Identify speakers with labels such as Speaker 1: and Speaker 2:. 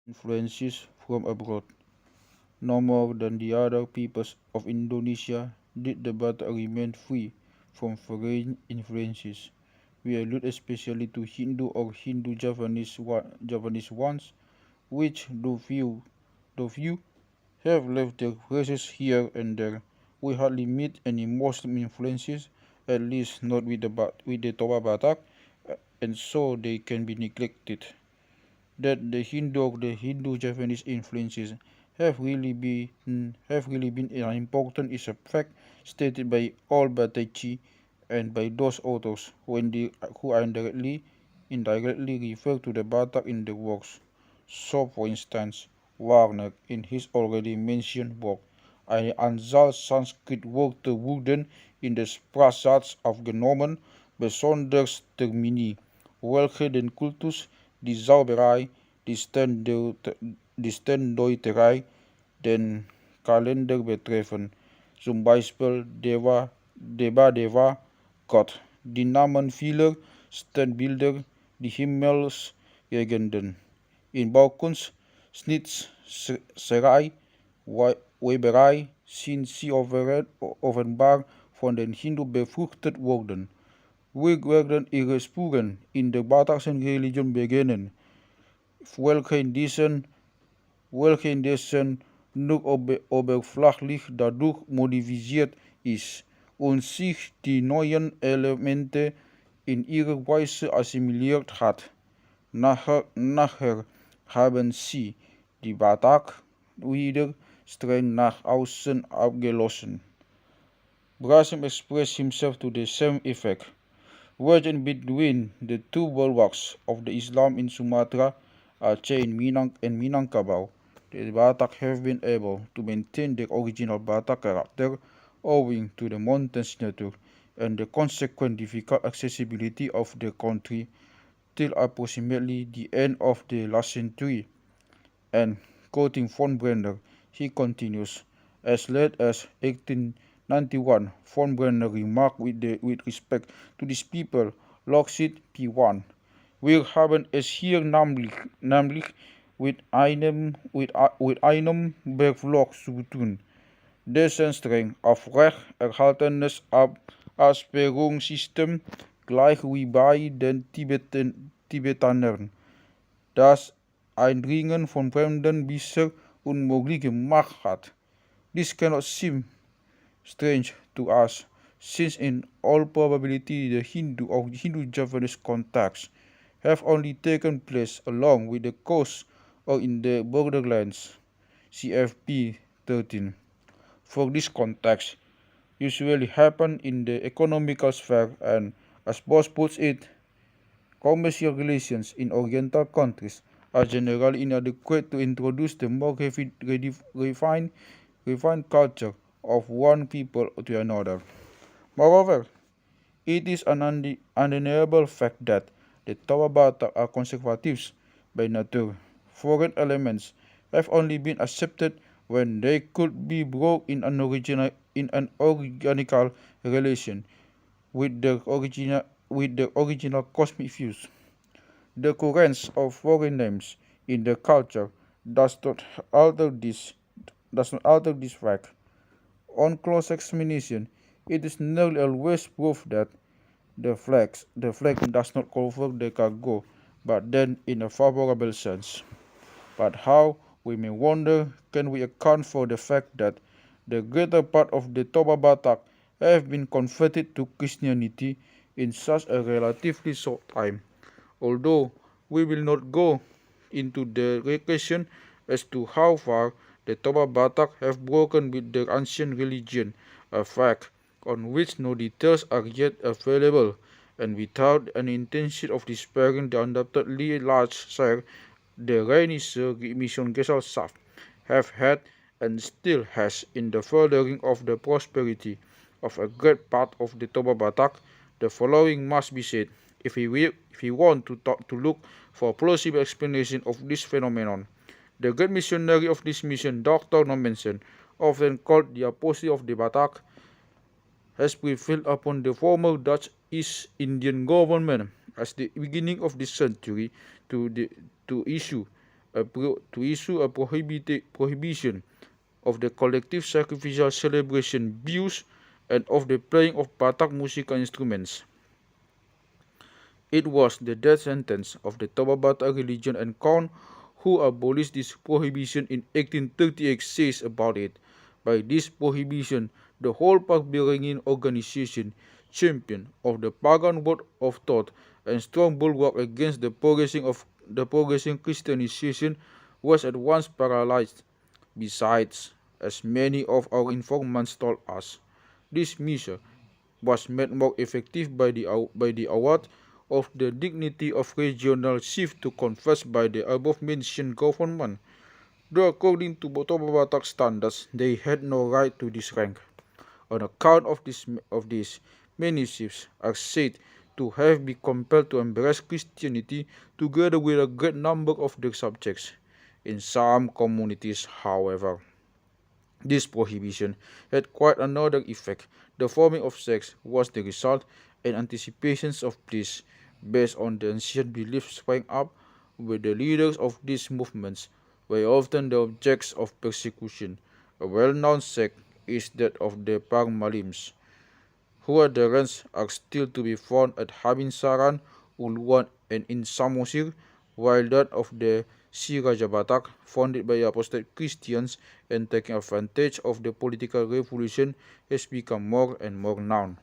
Speaker 1: influences from abroad. No more than the other peoples of Indonesia did the Batak remain free from foreign influences. We allude especially to Hindu or Hindu Japanese ones, which, though few have left their traces here and there. We hardly meet any Muslim influences, at least not with the Toba Batak, and so they can be neglected. That the Hindu or the Hindu-Japanese influences have really been important is a fact stated by all Batachi and by those authors who indirectly refer to the Batak in their works. So, for instance, Wagner, in his already mentioned work, een aantal Sanskrit woorden worden in de spraakzaal afgenomen, bijzonder termini, welke den cultus die zauberij, die stendeuterij, den kalender betreffen, zum Beispiel Deva, God, die Namen vieler Standbilder, die Himmelsgegenden. In bouwkunst, snitserij, weberij zien sie openbaar van den Hindu bevruchtet worden. We werden ihre Spuren in der Batakischen Religion beginnen, welke in dessen nur oberflächlich dadurch modifiziert ist und sich die neuen Elemente in ihrer Weise assimiliert hat. Nachher haben sie die Batak wieder streng nach außen abgeschlossen. Brasim expressed himself to the same effect. Wedged between the two bulwarks of the Islam in Sumatra, Aceh and Minangkabau, the Batak have been able to maintain their original Batak character owing to the mountainous nature and the consequent difficult accessibility of the country till approximately the end of the last century. And, quoting von Brenner, he continues, as late as 1891, von Brenner remarked with respect to these people, Lockseed P1. Wir haben es hier nämlich mit einem Bergvlog zu tun, dessen streng aufrecht erhaltenes Absperrungssystem gleich wie bei den Tibetanern das Eindringen von Fremden bisher unmöglich gemacht hat. This cannot seem strange to us, since in all probability the Hindu or Hindu-Japanese contacts have only taken place along with the coast or in the borderlands. CFP 13. For this context usually happen in the economical sphere and, as Boss puts it, commercial relations in Oriental countries are generally inadequate to introduce the more refined culture of one people to another. Moreover, it is an undeniable fact that the Toba Batak are conservatives by nature. Foreign elements have only been accepted when they could be brought in an organical relation with their original cosmic views. The occurrence of foreign names in the culture does not alter this fact. On close examination, it is nearly always proved that the flag does not cover the cargo, but then in a favorable sense. But how, we may wonder, can we account for the fact that the greater part of the Toba Batak have been converted to Christianity in such a relatively short time? Although we will not go into the question as to how far the Toba Batak have broken with their ancient religion, a fact on which no details are yet available, and without an intention of despairing the undoubtedly large share the Rheinische Mission Gesellschaft have had and still has in the furthering of the prosperity of a great part of the Toba Batak, the following must be said if we want to look for a plausible explanation of this phenomenon. The great missionary of this mission, Dr. Nommensen, often called the apostle of the Batak, has prevailed upon the former Dutch East Indian government at the beginning of this century to issue a prohibition of the collective sacrificial celebration bius and of the playing of Batak musical instruments. It was the death sentence of the Toba Batak religion, and Count, who abolished this prohibition in 1838, says about it. By this prohibition, the whole Park-bearing organization, champion of the pagan world of thought and strong bulwark against the progressing Christianization, was at once paralyzed. Besides, as many of our informants told us, this measure was made more effective by the award of the dignity of regional chief to confess by the above-mentioned government, though according to Toba Batak standards they had no right to this rank. On account of this, many chiefs are said to have been compelled to embrace Christianity together with a great number of their subjects. In some communities, however, this prohibition had quite another effect. The forming of sects was the result, and anticipations of this, based on the ancient beliefs, sprang up, with the leaders of these movements were often the objects of persecution. A well-known sect is that of the Parmalims, whose adherents are still to be found at Habinsaran, Uluan, and in Samosir, while that of the Siraja Batak, founded by apostate Christians and taking advantage of the political revolution, has become more and more known.